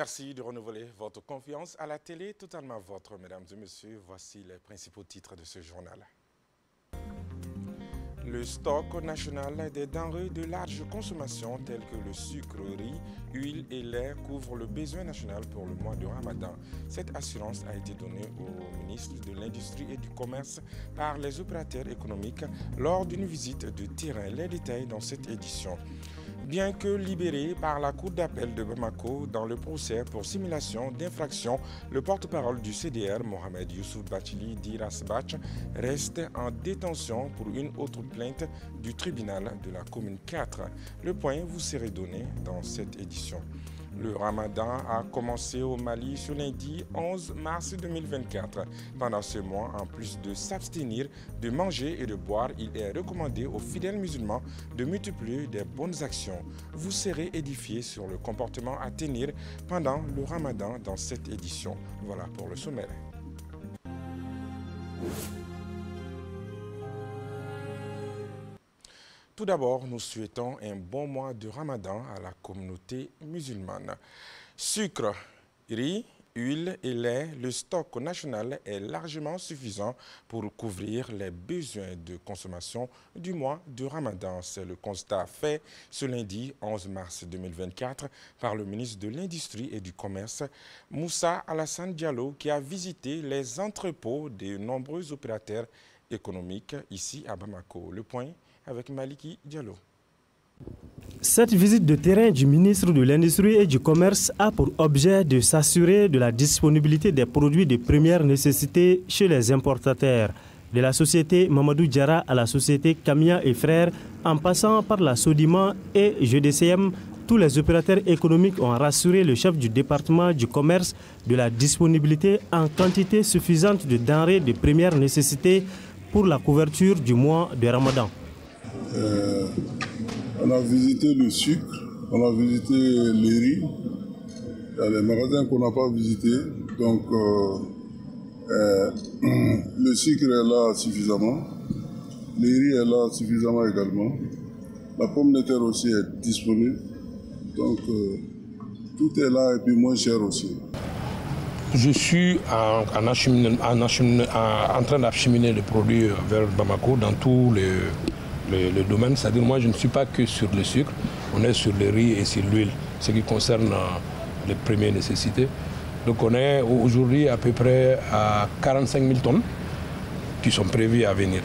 Merci de renouveler votre confiance à la télé, totalement vôtre, mesdames et messieurs. Voici les principaux titres de ce journal. Le stock national des denrées de large consommation telles que le sucre, riz, huile et lait couvre le besoin national pour le mois de Ramadan. Cette assurance a été donnée au ministre de l'Industrie et du Commerce par les opérateurs économiques lors d'une visite de terrain. Les détails dans cette édition. Bien que libéré par la Cour d'appel de Bamako dans le procès pour simulation d'infraction, le porte-parole du CDR, Mohamed Youssouf Bachili d'Irasbach, reste en détention pour une autre plainte du tribunal de la commune 4. Le point vous sera donné dans cette édition. Le Ramadan a commencé au Mali ce lundi 11 mars 2024. Pendant ce mois, en plus de s'abstenir de manger et de boire, il est recommandé aux fidèles musulmans de multiplier des bonnes actions. Vous serez édifiés sur le comportement à tenir pendant le Ramadan dans cette édition. Voilà pour le sommaire. Tout d'abord, nous souhaitons un bon mois de Ramadan à la communauté musulmane. Sucre, riz, huile et lait, le stock national est largement suffisant pour couvrir les besoins de consommation du mois de Ramadan. C'est le constat fait ce lundi 11 mars 2024 par le ministre de l'Industrie et du Commerce, Moussa Alassane Diallo, qui a visité les entrepôts de nombreux opérateurs économiques ici à Bamako. Le point avec Maliki Diallo. Cette visite de terrain du ministre de l'Industrie et du Commerce a pour objet de s'assurer de la disponibilité des produits de première nécessité chez les importateurs. De la société Mamadou Diarra à la société Camia et Frères, en passant par la Sodima et GDCM, tous les opérateurs économiques ont rassuré le chef du département du commerce de la disponibilité en quantité suffisante de denrées de première nécessité pour la couverture du mois de Ramadan. On a visité le sucre, on a visité les riz. Il y a les magasins qu'on n'a pas visités. Donc, le sucre est là suffisamment. Les riz est là suffisamment également. La pomme de terre aussi est disponible. Donc, tout est là et puis moins cher aussi. Je suis en train d'acheminer les produits vers Bamako dans tous le domaine, c'est-à-dire moi je ne suis pas que sur le sucre, on est sur le riz et sur l'huile, ce qui concerne les premières nécessités. Donc on est aujourd'hui à peu près à 45 000 tonnes qui sont prévues à venir.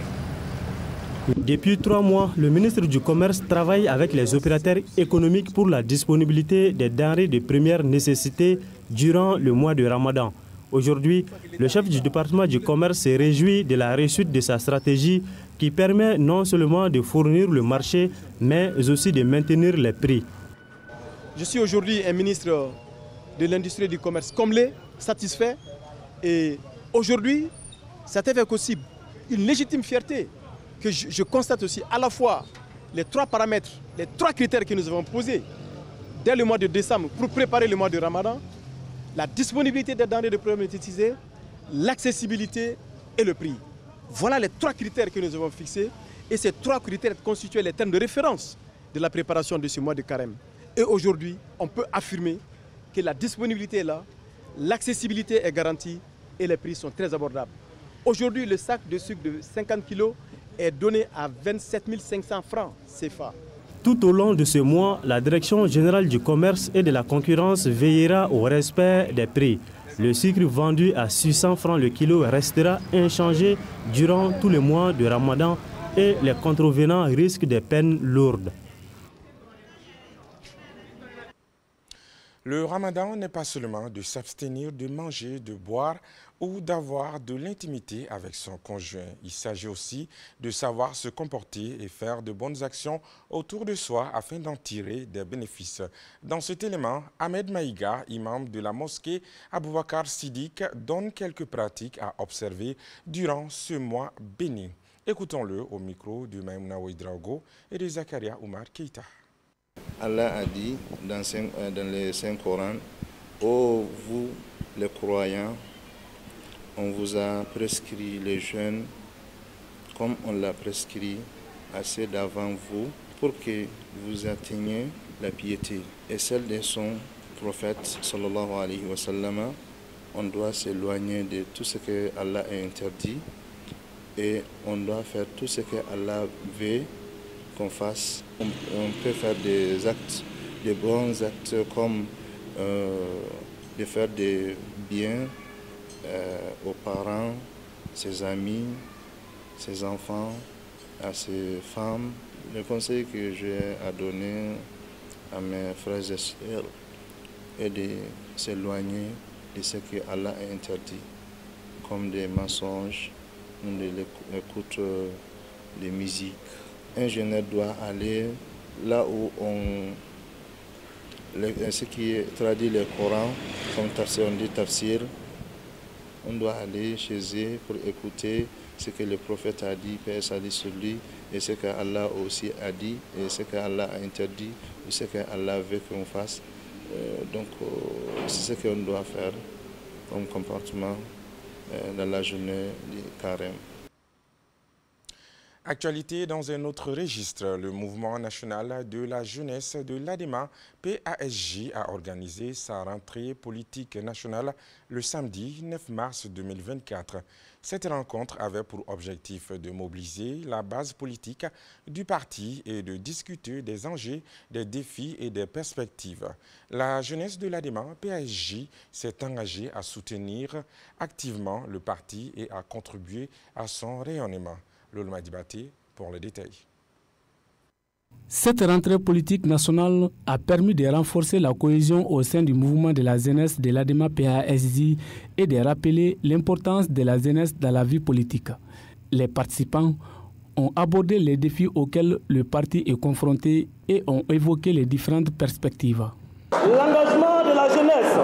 Depuis 3 mois, le ministre du Commerce travaille avec les opérateurs économiques pour la disponibilité des denrées de première nécessité durant le mois de Ramadan. Aujourd'hui, le chef du département du commerce se réjouit de la réussite de sa stratégie qui permet non seulement de fournir le marché, mais aussi de maintenir les prix. Je suis aujourd'hui un ministre de l'Industrie et du Commerce comblé, satisfait. Et aujourd'hui, ça t'évoque aussi une légitime fierté que je constate aussi à la fois les 3 paramètres, les 3 critères que nous avons posés dès le mois de décembre pour préparer le mois de Ramadan, la disponibilité des denrées de première nécessité, l'accessibilité et le prix. Voilà les 3 critères que nous avons fixés et ces 3 critères constituent les termes de référence de la préparation de ce mois de carême. Et aujourd'hui, on peut affirmer que la disponibilité est là, l'accessibilité est garantie et les prix sont très abordables. Aujourd'hui, le sac de sucre de 50 kg est donné à 27 500 francs CFA. Tout au long de ce mois, la Direction générale du commerce et de la concurrence veillera au respect des prix. Le sucre vendu à 600 francs le kilo restera inchangé durant tout le mois de Ramadan et les contrevenants risquent des peines lourdes. Le Ramadan n'est pas seulement de s'abstenir de manger, de boire ou d'avoir de l'intimité avec son conjoint. Il s'agit aussi de savoir se comporter et faire de bonnes actions autour de soi afin d'en tirer des bénéfices. Dans cet élément, Ahmed Maïga, imam de la mosquée Aboubakar Siddiq, donne quelques pratiques à observer durant ce mois béni. Écoutons-le au micro de Maïmouna Ouedraogo et de Zakaria Oumar Keïta. Allah a dit dans le Saint-Coran, « Ô vous les croyants, on vous a prescrit les jeûnes comme on l'a prescrit à ceux d'avant vous pour que vous atteigniez la piété et celle des sons prophète sallallahu alayhi wa sallam, on doit s'éloigner de tout ce que Allah a interdit et on doit faire tout ce que Allah veut qu'on fasse. On peut faire des actes, des bons actes comme de faire des biens aux parents, ses amis, ses enfants, à ses femmes. Le conseil que j'ai à donner à mes frères et sœurs est de s'éloigner de ce que Allah a interdit, comme des mensonges, de l'écoute de musique. Un jeune doit aller là où ce qui traduit le Coran, comme on dit tafsir, on doit aller chez eux pour écouter ce que le prophète a dit, paix et dit sur lui, et ce qu'Allah aussi a dit, et ce qu'Allah a interdit, ou ce qu'Allah veut qu'on fasse. Donc c'est ce qu'on doit faire comme comportement dans la journée du carême. Actualité dans un autre registre, le mouvement national de la jeunesse de l'ADEMA, PASJ, a organisé sa rentrée politique nationale le samedi 9 mars 2024. Cette rencontre avait pour objectif de mobiliser la base politique du parti et de discuter des enjeux, des défis et des perspectives. La jeunesse de l'ADEMA, PASJ, s'est engagée à soutenir activement le parti et à contribuer à son rayonnement. Lolma Dibaté pour le détail. Cette rentrée politique nationale a permis de renforcer la cohésion au sein du mouvement de la jeunesse de l'ADEMA PASJ et de rappeler l'importance de la jeunesse dans la vie politique. Les participants ont abordé les défis auxquels le parti est confronté et ont évoqué les différentes perspectives. L'engagement de la jeunesse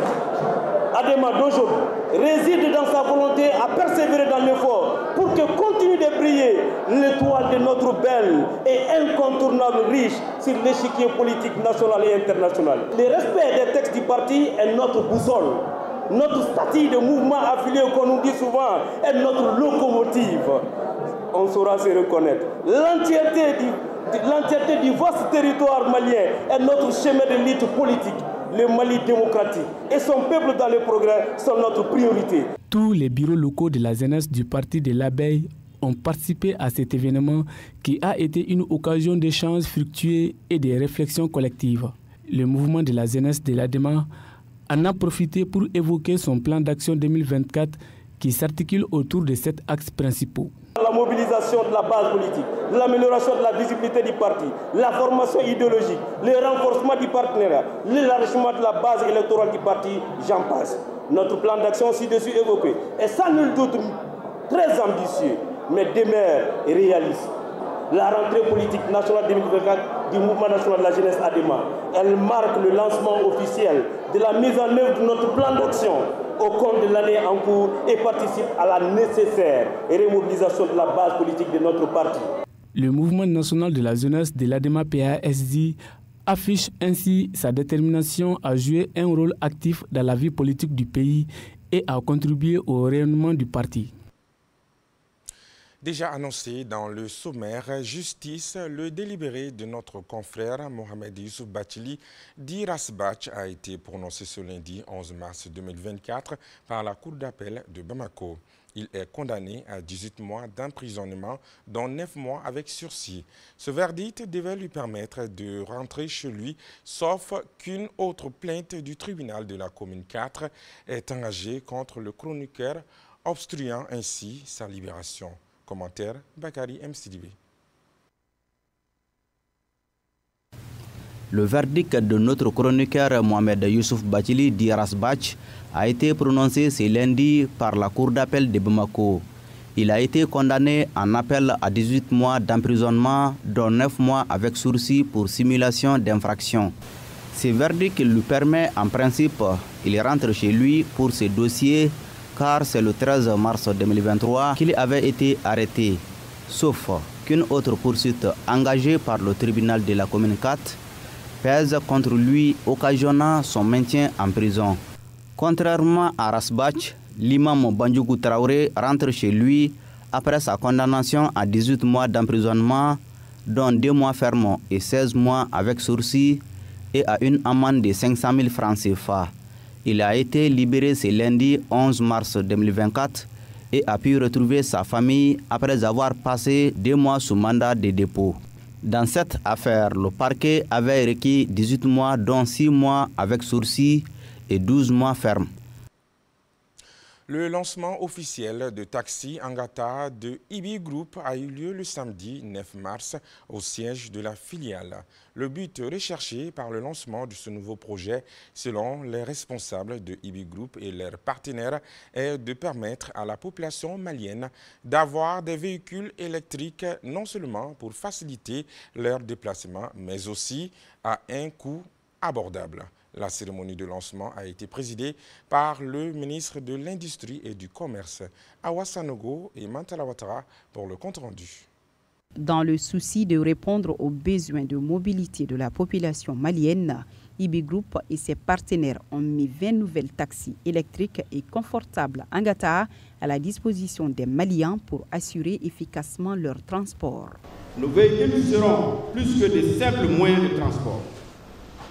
ADEMA d'aujourd'hui réside dans sa volonté à persévérer dans l'effort pour que continue de briller l'étoile de notre belle et incontournable riche sur l'échiquier politique national et international. Le respect des textes du parti est notre boussole. Notre statut de mouvement affilié, qu'on nous dit souvent, est notre locomotive. On saura se reconnaître. L'entièreté du vaste territoire malien est notre chemin de lutte politique. Le Mali démocratique et son peuple dans le progrès sont notre priorité. Tous les bureaux locaux de la jeunesse du parti de l'abeille ont participé à cet événement qui a été une occasion d'échanges fructueux et de réflexions collectives. Le mouvement de la jeunesse de l'ADEMA en a profité pour évoquer son plan d'action 2024 qui s'articule autour de 7 axes principaux. La mobilisation de la base politique, l'amélioration de la visibilité du parti, la formation idéologique, le renforcement du partenariat, l'élargissement de la base électorale du parti, j'en passe. Notre plan d'action ci-dessus évoqué est sans nul doute très ambitieux, mais demeure et réaliste. La rentrée politique nationale 2024 du mouvement national de la jeunesse ADEMA, elle marque le lancement officiel de la mise en œuvre de notre plan d'action au cours de l'année en cours et participe à la nécessaire remobilisation de la base politique de notre parti. Le mouvement national de la jeunesse de l'ADEMA PASJ affiche ainsi sa détermination à jouer un rôle actif dans la vie politique du pays et à contribuer au rayonnement du parti. Déjà annoncé dans le sommaire Justice, le délibéré de notre confrère Mohamed Youssouf Bathily dit Rasbach a été prononcé ce lundi 11 mars 2024 par la Cour d'appel de Bamako. Il est condamné à 18 mois d'emprisonnement, dont 9 mois avec sursis. Ce verdict devait lui permettre de rentrer chez lui, sauf qu'une autre plainte du tribunal de la commune 4 est engagée contre le chroniqueur, obstruant ainsi sa libération. Commentaire Bakari MCDB. Le verdict de notre chroniqueur Mohamed Youssouf Bathily dit Rasbach a été prononcé ce lundi par la Cour d'appel de Bamako. Il a été condamné en appel à 18 mois d'emprisonnement, dont 9 mois avec sursis pour simulation d'infraction. Ce verdict lui permet en principe, il rentre chez lui pour ce dossier car c'est le 13 mars 2023 qu'il avait été arrêté, sauf qu'une autre poursuite engagée par le tribunal de la commune 4 pèse contre lui, occasionnant son maintien en prison. Contrairement à Rasbach, l'imam Bandjougou Traoré rentre chez lui après sa condamnation à 18 mois d'emprisonnement, dont 2 mois fermes et 16 mois avec sursis, et à une amende de 500 000 francs CFA. Il a été libéré ce lundi 11 mars 2024 et a pu retrouver sa famille après avoir passé 2 mois sous mandat de dépôt. Dans cette affaire, le parquet avait requis 18 mois, dont 6 mois avec sursis et 12 mois fermes. Le lancement officiel de Taxi Angata de IBI Group a eu lieu le samedi 9 mars au siège de la filiale. Le but recherché par le lancement de ce nouveau projet, selon les responsables de IBI Group et leurs partenaires, est de permettre à la population malienne d'avoir des véhicules électriques non seulement pour faciliter leur déplacement, mais aussi à un coût abordable. La cérémonie de lancement a été présidée par le ministre de l'Industrie et du Commerce, Awa Sanogo et Mantala Ouattara pour le compte-rendu. Dans le souci de répondre aux besoins de mobilité de la population malienne, IBI Group et ses partenaires ont mis 20 nouvelles taxis électriques et confortables Angata à la disposition des Maliens pour assurer efficacement leur transport. Nos véhicules seront plus que de simples moyens de transport.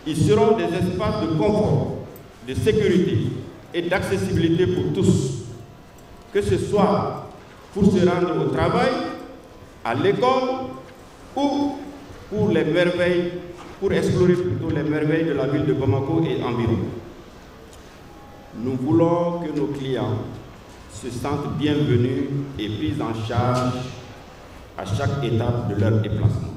Ils seront des espaces de confort, de sécurité et d'accessibilité pour tous, que ce soit pour se rendre au travail, à l'école ou pour les merveilles, pour explorer plutôt les merveilles de la ville de Bamako et environ. Nous voulons que nos clients se sentent bienvenus et pris en charge à chaque étape de leur déplacement.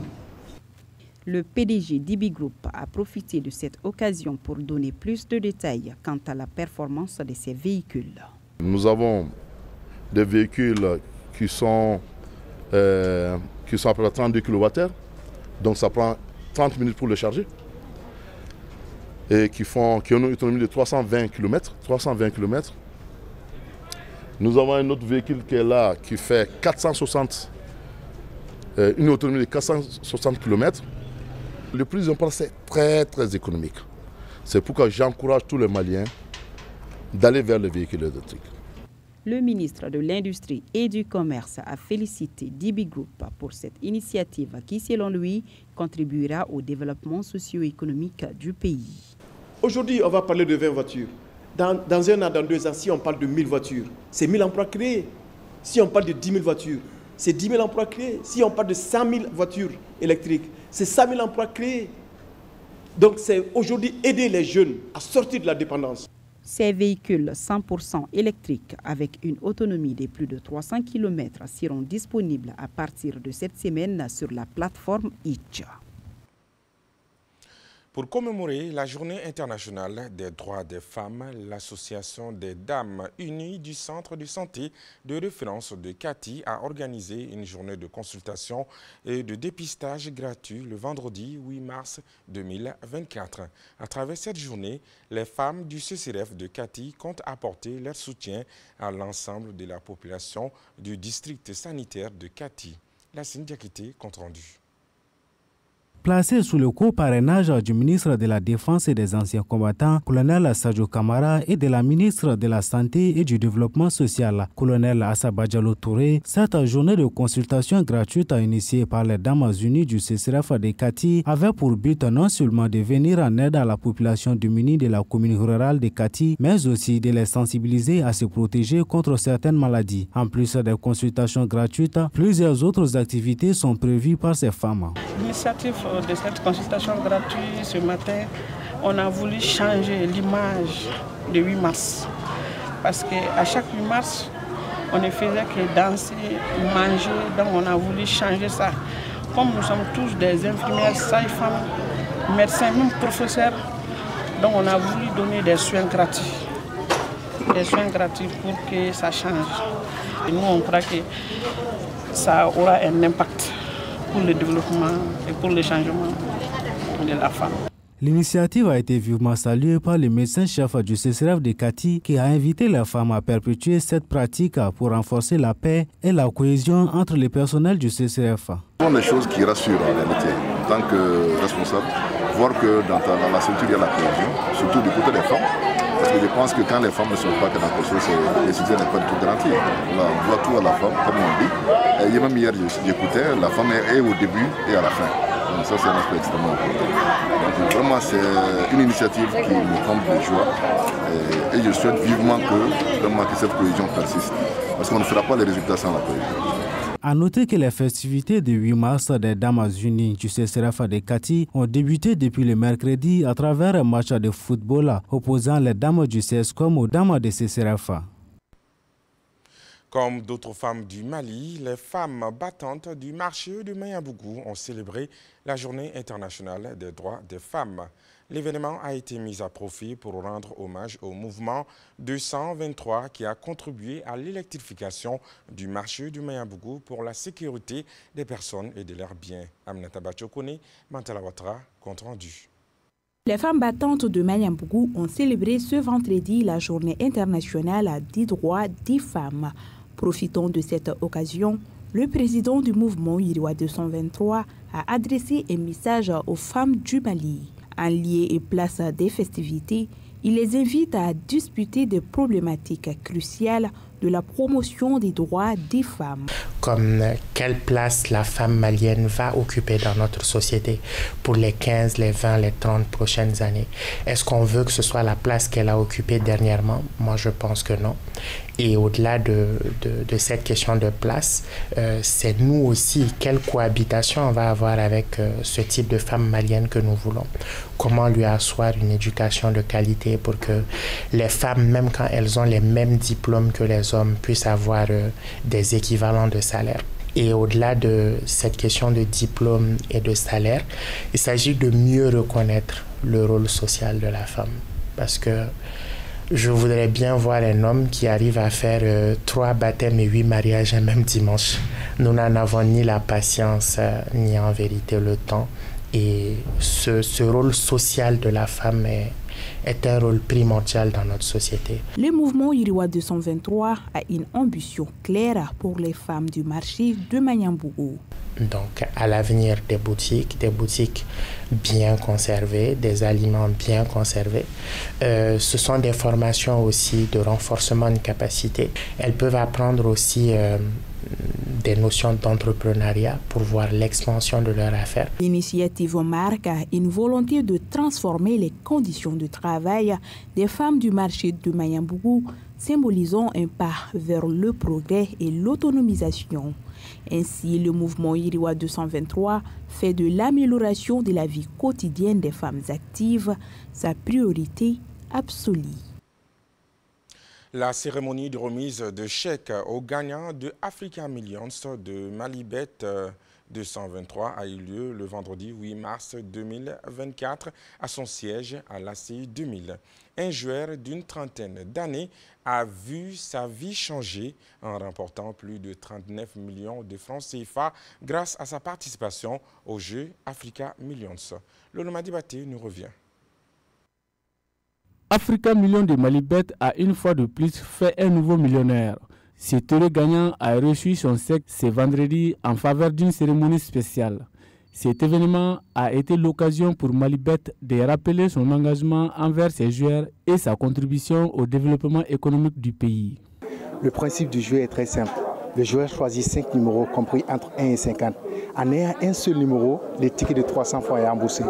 Le PDG d'IBI Group a profité de cette occasion pour donner plus de détails quant à la performance de ces véhicules. Nous avons des véhicules qui sont à peu près 32 kWh, donc ça prend 30 minutes pour les charger, et qui ont une autonomie de 320 km. Nous avons un autre véhicule qui est là, qui fait une autonomie de 460 km. Le plus important, c'est très économique. C'est pourquoi j'encourage tous les Maliens d'aller vers les véhicules électriques. Le ministre de l'Industrie et du Commerce a félicité d'IBI Group pour cette initiative qui, selon lui, contribuera au développement socio-économique du pays. Aujourd'hui, on va parler de 20 voitures. Dans 1 an, dans 2 ans, si on parle de 1000 voitures, c'est 1000 emplois créés. Si on parle de 10 000 voitures, c'est 10 000 emplois créés. Si on parle de 100 000 voitures électriques, c'est 100 000 emplois créés. Donc c'est aujourd'hui aider les jeunes à sortir de la dépendance. Ces véhicules 100% électriques avec une autonomie de plus de 300 km seront disponibles à partir de cette semaine sur la plateforme Itch. Pour commémorer la Journée internationale des droits des femmes, l'Association des Dames Unies du Centre de santé de référence de Kati a organisé une journée de consultation et de dépistage gratuit le vendredi 8 mars 2024. À travers cette journée, les femmes du CCRF de Kati comptent apporter leur soutien à l'ensemble de la population du district sanitaire de Kati. La Diakité, compte rendu. Placé sous le co-parrainage du ministre de la Défense et des anciens combattants, colonel Sadio Kamara, et de la ministre de la Santé et du Développement social, colonel Assaba Diallo Touré, cette journée de consultation gratuite initiée par les Dames Unies du CCRF de Kati avait pour but non seulement de venir en aide à la population démunie de la commune rurale de Kati, mais aussi de les sensibiliser à se protéger contre certaines maladies. En plus des consultations gratuites, plusieurs autres activités sont prévues par ces femmes. L'initiative de cette consultation gratuite ce matin, on a voulu changer l'image de 8 mars. Parce qu'à chaque 8 mars, on ne faisait que danser, manger, donc on a voulu changer ça. Comme nous sommes tous des infirmières, sages-femmes, médecins, même professeurs, donc on a voulu donner des soins gratuits. Des soins gratuits pour que ça change. Et nous, on croit que ça aura un impact pour le développement et pour le changement de la femme. L'initiative a été vivement saluée par le médecin-chef du CCRF de Kati qui a invité les femmes à perpétuer cette pratique pour renforcer la paix et la cohésion entre les personnels du CCRF. Ce sont des choses qui rassurent en réalité, en tant que responsable, voir que dans la structure il y a la cohésion, surtout du côté des femmes. Parce que je pense que quand les femmes ne sont pas que dans quelque chose, les sujets n'est pas du tout garanti. On voit tout à la femme, comme on dit. Et même hier, j'écoutais, la femme est au début et à la fin. Donc ça, c'est un aspect extrêmement important. Donc vraiment, c'est une initiative qui me comble de joie. Et je souhaite vivement que cette cohésion persiste. Parce qu'on ne fera pas les résultats sans la cohésion. A noter que les festivités du 8 mars des Dames Unies du CCRF de Kati ont débuté depuis le mercredi à travers un match de football opposant les dames du CSCOM aux dames de CCRF. Comme d'autres femmes du Mali, les femmes battantes du marché de Mayambougou ont célébré la Journée internationale des droits des femmes. L'événement a été mis à profit pour rendre hommage au mouvement 223 qui a contribué à l'électrification du marché du Mayambougou pour la sécurité des personnes et de leurs biens. Aminata Bachokone, Mantala Ouattara, compte rendu. Les femmes battantes de Mayambougou ont célébré ce vendredi la Journée internationale des droits des femmes. Profitant de cette occasion, le président du mouvement Iriwa 223 a adressé un message aux femmes du Mali. En lieu et place des festivités, il les invite à discuter des problématiques cruciales de la promotion des droits des femmes. Comme quelle place la femme malienne va occuper dans notre société pour les 15, les 20, les 30 prochaines années. Est-ce qu'on veut que ce soit la place qu'elle a occupée dernièrement? Moi, je pense que non. Et au-delà de cette question de place, c'est nous aussi, quelle cohabitation on va avoir avec ce type de femme malienne que nous voulons. Comment lui asseoir une éducation de qualité pour que les femmes, même quand elles ont les mêmes diplômes que les hommes, puissent avoir des équivalents de salaire. Et au-delà de cette question de diplôme et de salaire, il s'agit de mieux reconnaître le rôle social de la femme. Parce que je voudrais bien voir un homme qui arrive à faire 3 baptêmes et 8 mariages un même dimanche. Nous n'en avons ni la patience, ni en vérité le temps. Et ce rôle social de la femme est un rôle primordial dans notre société. Le mouvement Iriwa 223 a une ambition claire pour les femmes du marché de Mayambougou. Donc à l'avenir des boutiques bien conservées, des aliments bien conservés. Ce sont des formations aussi de renforcement de capacité. Elles peuvent apprendre aussi des notions d'entrepreneuriat pour voir l'expansion de leur affaire. L'initiative marque une volonté de transformer les conditions de travail des femmes du marché de Mayambougou, symbolisant un pas vers le progrès et l'autonomisation. Ainsi, le mouvement Iriwa 223 fait de l'amélioration de la vie quotidienne des femmes actives sa priorité absolue. La cérémonie de remise de chèques aux gagnants de Africa Millions de Malibet 223 a eu lieu le vendredi 8 mars 2024 à son siège à l'ACI 2000. Un joueur d'une trentaine d'années a vu sa vie changer en remportant plus de 39 millions de francs CFA grâce à sa participation au jeu Africa Millions. Loloma Dibaté nous revient. Africa Millions de Malibet a une fois de plus fait un nouveau millionnaire. Cet heureux gagnant a reçu son chèque ce vendredi en faveur d'une cérémonie spéciale. Cet événement a été l'occasion pour Malibet de rappeler son engagement envers ses joueurs et sa contribution au développement économique du pays. Le principe du jeu est très simple. Le joueur choisit 5 numéros compris entre 1 et 50. En ayant un seul numéro, le ticket de 300 fois est remboursé.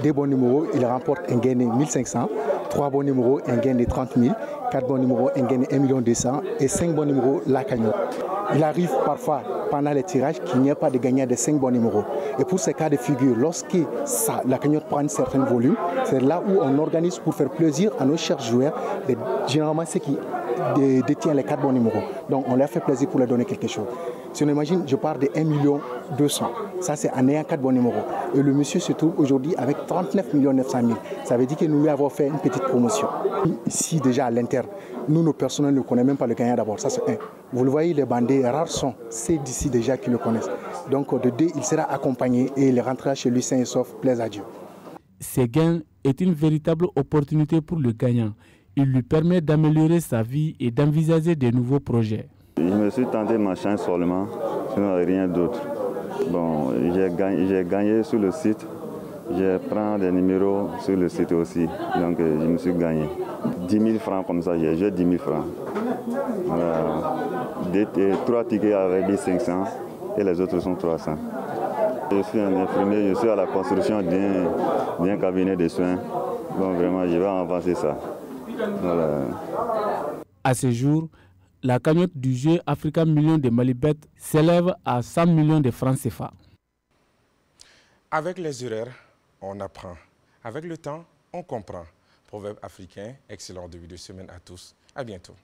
2 bons numéros, il remporte un gain de 1500. 3 bons numéros, un gain de 30 000. 4 bons numéros, un gain de 1 200 000. Et 5 bons numéros, la cagnotte. Il arrive parfois, pendant les tirages, qu'il n'y ait pas de gagnant de 5 bons numéros. Et pour ces cas de figure, lorsque la cagnotte prend un certain volume, c'est là où on organise pour faire plaisir à nos chers joueurs, généralement ceux qui détiennent les 4 bons numéros. Donc on leur fait plaisir pour leur donner quelque chose. Si on imagine, je pars de 1 200 000. Ça, c'est en ayant 4 bons numéros. Et le monsieur se trouve aujourd'hui avec 39 900 000. Ça veut dire que nous lui avons fait une petite promotion. Ici, déjà à l'interne, nous, nos personnels ne connaissent même pas le gagnant d'abord. Ça, c'est un. Vous le voyez, les bandits rares sont, c'est d'ici déjà qui le connaissent. Donc, de 2, il sera accompagné et il rentrera chez lui sain et sauf, plaise à Dieu. Ce gain est une véritable opportunité pour le gagnant. Il lui permet d'améliorer sa vie et d'envisager de nouveaux projets. Je me suis tenté ma chance seulement, sinon rien d'autre. Bon, j'ai gagné sur le site, je prends des numéros sur le site aussi, donc je me suis gagné. 10 000 francs comme ça, j'ai joué 10 000 francs. Voilà. 3 tickets avec 500 et les autres sont 300. Je suis un infirmier, je suis à la construction d'un cabinet de soins. Bon, vraiment, je vais avancer ça. Voilà. À ce jour, la cagnotte du jeu Africa Million de Malibet s'élève à 100 millions de francs CFA. Avec les erreurs, on apprend. Avec le temps, on comprend. Proverbe africain, excellent début de semaine à tous. À bientôt.